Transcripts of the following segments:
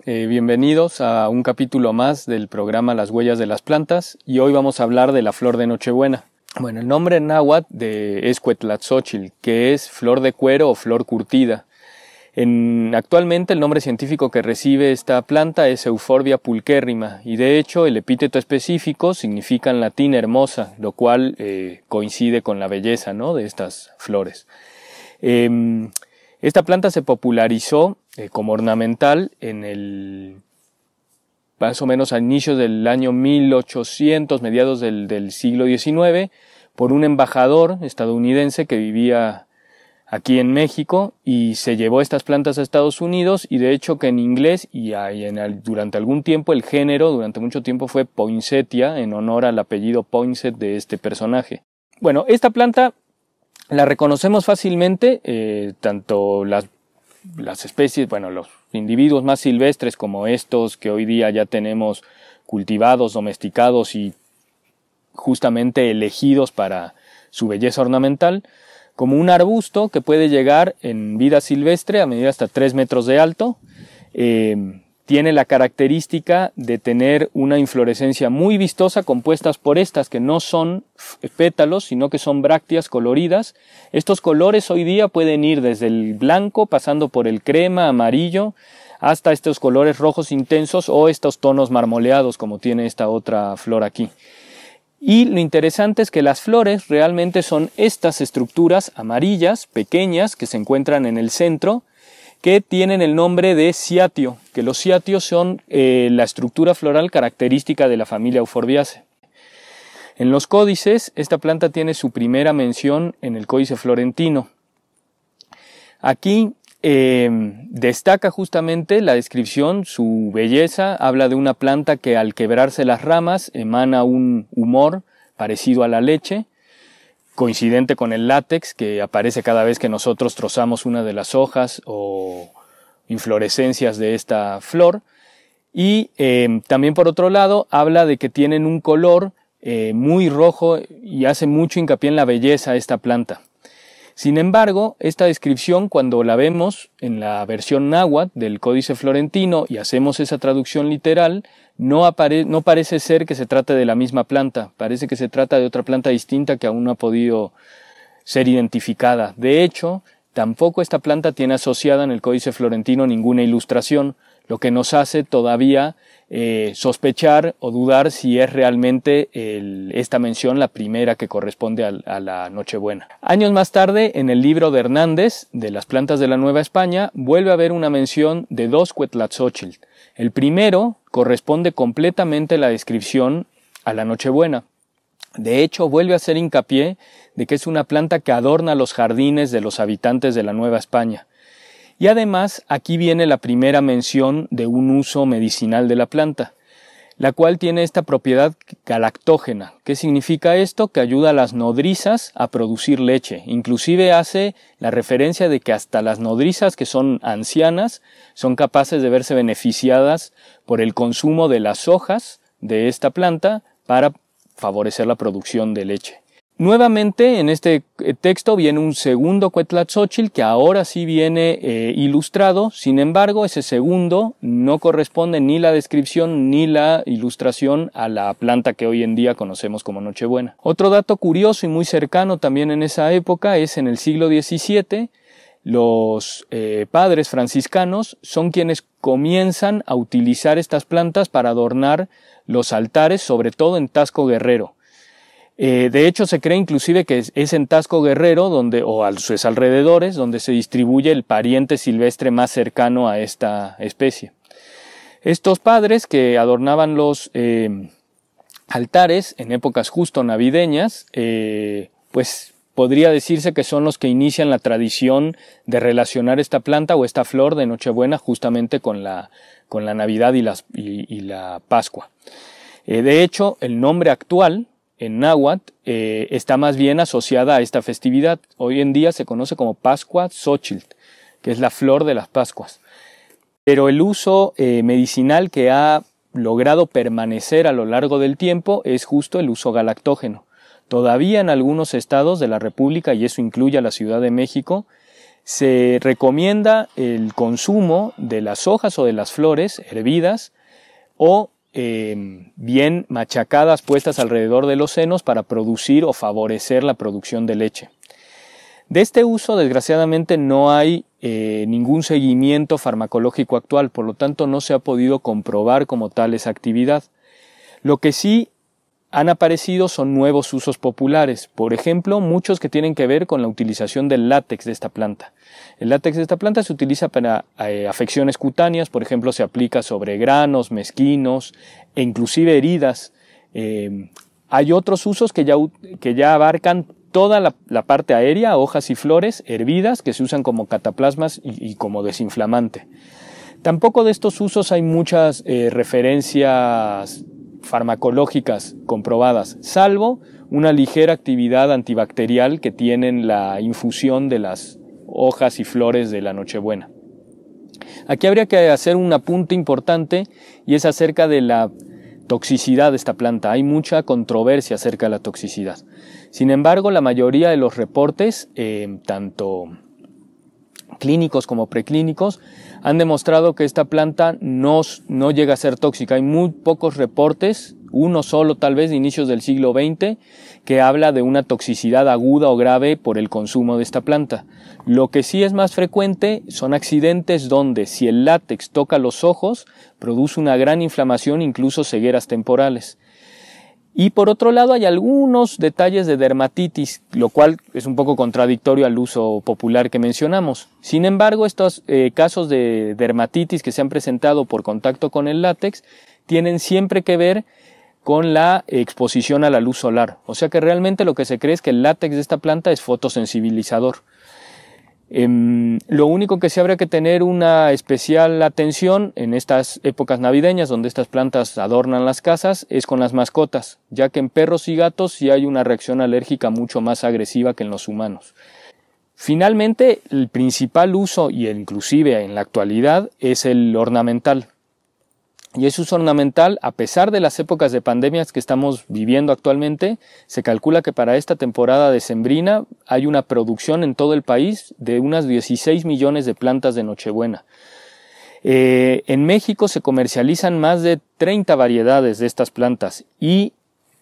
Bienvenidos a un capítulo más del programa Las Huellas de las Plantas, y hoy vamos a hablar de la flor de Nochebuena. Bueno, el nombre en náhuatl es Cuetlaxóchitl, que es flor de cuero o flor curtida. Actualmente el nombre científico que recibe esta planta es Euphorbia pulcherrima, y de hecho el epíteto específico significa en latín hermosa, lo cual coincide con la belleza, ¿no?, de estas flores. Esta planta se popularizó como ornamental más o menos a inicios del año 1800, mediados del siglo XIX, por un embajador estadounidense que vivía aquí en México y se llevó estas plantas a Estados Unidos, y de hecho que en inglés durante algún tiempo el género, durante mucho tiempo, fue Poinsettia, en honor al apellido Poinsett de este personaje. Bueno, esta planta la reconocemos fácilmente, tanto las especies, bueno, los individuos más silvestres como estos que hoy día ya tenemos cultivados, domesticados y justamente elegidos para su belleza ornamental, como un arbusto que puede llegar en vida silvestre a medir hasta 3 metros de alto. Tiene la característica de tener una inflorescencia muy vistosa, compuestas por estas que no son pétalos, sino que son brácteas coloridas. Estos colores hoy día pueden ir desde el blanco, pasando por el crema, amarillo, hasta estos colores rojos intensos o estos tonos marmoleados como tiene esta otra flor aquí. Y lo interesante es que las flores realmente son estas estructuras amarillas, pequeñas, que se encuentran en el centro, que tienen el nombre de ciatio, que los ciatios son la estructura floral característica de la familia Euphorbiaceae. En los códices, esta planta tiene su primera mención en el Códice Florentino. Aquí destaca justamente la descripción, su belleza. Habla de una planta que al quebrarse las ramas emana un humor parecido a la leche, coincidente con el látex que aparece cada vez que nosotros trozamos una de las hojas o inflorescencias de esta flor. Y también, por otro lado, habla de que tienen un color muy rojo y hace mucho hincapié en la belleza de esta planta. Sin embargo, esta descripción, cuando la vemos en la versión náhuatl del Códice Florentino y hacemos esa traducción literal, no parece ser que se trate de la misma planta. Parece que se trata de otra planta distinta que aún no ha podido ser identificada. De hecho, tampoco esta planta tiene asociada en el Códice Florentino ninguna ilustración, lo que nos hace todavía sospechar o dudar si es realmente esta mención la primera que corresponde a la Nochebuena. Años más tarde, en el libro de Hernández, de las plantas de la Nueva España, vuelve a haber una mención de 2 Cuetlaxóchitl. El primero corresponde completamente la descripción a la Nochebuena. De hecho, vuelve a hacer hincapié de que es una planta que adorna los jardines de los habitantes de la Nueva España. Y además, aquí viene la primera mención de un uso medicinal de la planta, la cual tiene esta propiedad galactógena. ¿Qué significa esto? Que ayuda a las nodrizas a producir leche. Inclusive hace la referencia de que hasta las nodrizas que son ancianas son capaces de verse beneficiadas por el consumo de las hojas de esta planta para favorecer la producción de leche. Nuevamente en este texto viene un segundo Cuetlaxóchitl que ahora sí viene ilustrado. Sin embargo, ese segundo no corresponde ni la descripción ni la ilustración a la planta que hoy en día conocemos como Nochebuena. Otro dato curioso y muy cercano también en esa época es en el siglo XVII, los padres franciscanos son quienes comienzan a utilizar estas plantas para adornar los altares, sobre todo en Taxco Guerrero. De hecho, se cree inclusive que es en Taxco Guerrero o a sus alrededores donde se distribuye el pariente silvestre más cercano a esta especie. Estos padres que adornaban los altares en épocas justo navideñas, pues podría decirse que son los que inician la tradición de relacionar esta planta o esta flor de Nochebuena justamente con la Navidad y la Pascua. De hecho, el nombre actual en náhuatl está más bien asociada a esta festividad. Hoy en día se conoce como Pascuaxóchitl, que es la flor de las Pascuas. Pero el uso medicinal que ha logrado permanecer a lo largo del tiempo es justo el uso galactógeno. Todavía en algunos estados de la República, y eso incluye a la Ciudad de México, Se recomienda el consumo de las hojas o de las flores hervidas o bien machacadas, puestas alrededor de los senos para producir o favorecer la producción de leche. De este uso, desgraciadamente, no hay ningún seguimiento farmacológico actual, por lo tanto no se ha podido comprobar como tal esa actividad. Lo que sí han aparecido son nuevos usos populares, por ejemplo, muchos que tienen que ver con la utilización del látex de esta planta. El látex de esta planta se utiliza para afecciones cutáneas, por ejemplo, se aplica sobre granos, mezquinos e inclusive heridas. Hay otros usos que ya abarcan toda la parte aérea, hojas y flores hervidas que se usan como cataplasmas y como desinflamante. Tampoco de estos usos hay muchas referencias farmacológicas comprobadas, salvo una ligera actividad antibacterial que tienen la infusión de las hojas y flores de la Nochebuena. Aquí habría que hacer un apunte importante y es acerca de la toxicidad de esta planta. Hay mucha controversia acerca de la toxicidad. Sin embargo, la mayoría de los reportes, tanto clínicos como preclínicos, han demostrado que esta planta no llega a ser tóxica. Hay muy pocos reportes, uno solo tal vez de inicios del siglo XX, que habla de una toxicidad aguda o grave por el consumo de esta planta. Lo que sí es más frecuente son accidentes donde si el látex toca los ojos, produce una gran inflamación, incluso cegueras temporales. Y por otro lado hay algunos detalles de dermatitis, lo cual es un poco contradictorio al uso popular que mencionamos. Sin embargo, estos casos de dermatitis que se han presentado por contacto con el látex tienen siempre que ver con la exposición a la luz solar. O sea que realmente lo que se cree es que el látex de esta planta es fotosensibilizador. Lo único que sí habría que tener una especial atención en estas épocas navideñas donde estas plantas adornan las casas es con las mascotas, ya que en perros y gatos sí hay una reacción alérgica mucho más agresiva que en los humanos. Finalmente, el principal uso, y inclusive en la actualidad, es el ornamental. Y ese uso ornamental, a pesar de las épocas de pandemias que estamos viviendo actualmente, se calcula que para esta temporada decembrina hay una producción en todo el país de unas 16 millones de plantas de Nochebuena. En México se comercializan más de 30 variedades de estas plantas y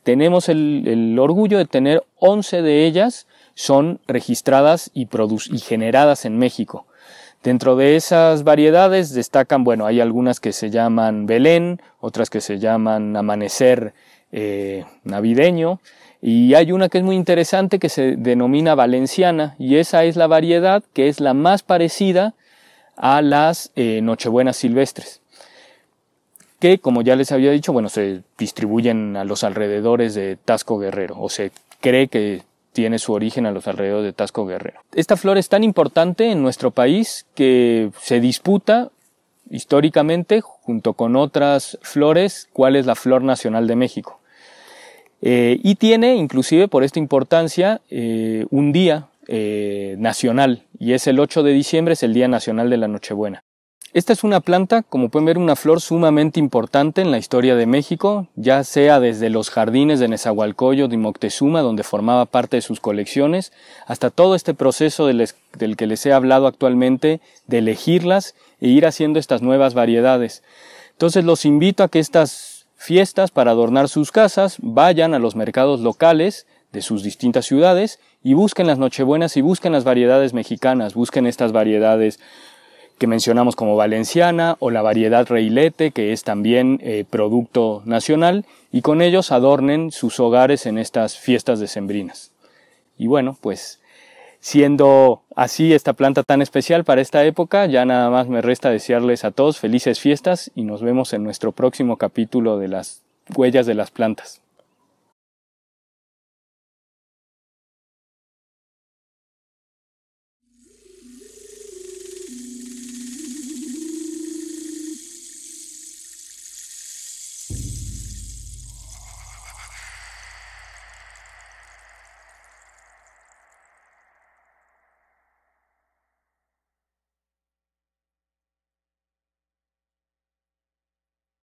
tenemos el orgullo de tener 11 de ellas son registradas y generadas en México. Dentro de esas variedades destacan, bueno, hay algunas que se llaman Belén, otras que se llaman Amanecer navideño, y hay una que es muy interesante que se denomina Valenciana, y esa es la variedad que es la más parecida a las Nochebuenas silvestres, que como ya les había dicho, bueno, se distribuyen a los alrededores de Tasco Guerrero, o se cree que tiene su origen a los alrededores de Tasco Guerrero. Esta flor es tan importante en nuestro país que se disputa históricamente, junto con otras flores, cuál es la flor nacional de México. Y tiene, inclusive por esta importancia, un día nacional, y es el 8 de diciembre, es el Día Nacional de la Nochebuena. Esta es una planta, como pueden ver, una flor sumamente importante en la historia de México, ya sea desde los jardines de Nezahualcóyotl y Moctezuma, donde formaba parte de sus colecciones, hasta todo este proceso del que les he hablado actualmente, de elegirlas e ir haciendo estas nuevas variedades. Entonces los invito a que estas fiestas, para adornar sus casas, vayan a los mercados locales de sus distintas ciudades y busquen las Nochebuenas y busquen las variedades mexicanas, busquen estas variedades que mencionamos como Valenciana o la variedad Reilete, que es también producto nacional, y con ellos adornen sus hogares en estas fiestas decembrinas. Y bueno, pues siendo así esta planta tan especial para esta época, ya nada más me resta desearles a todos felices fiestas y nos vemos en nuestro próximo capítulo de las huellas de las plantas.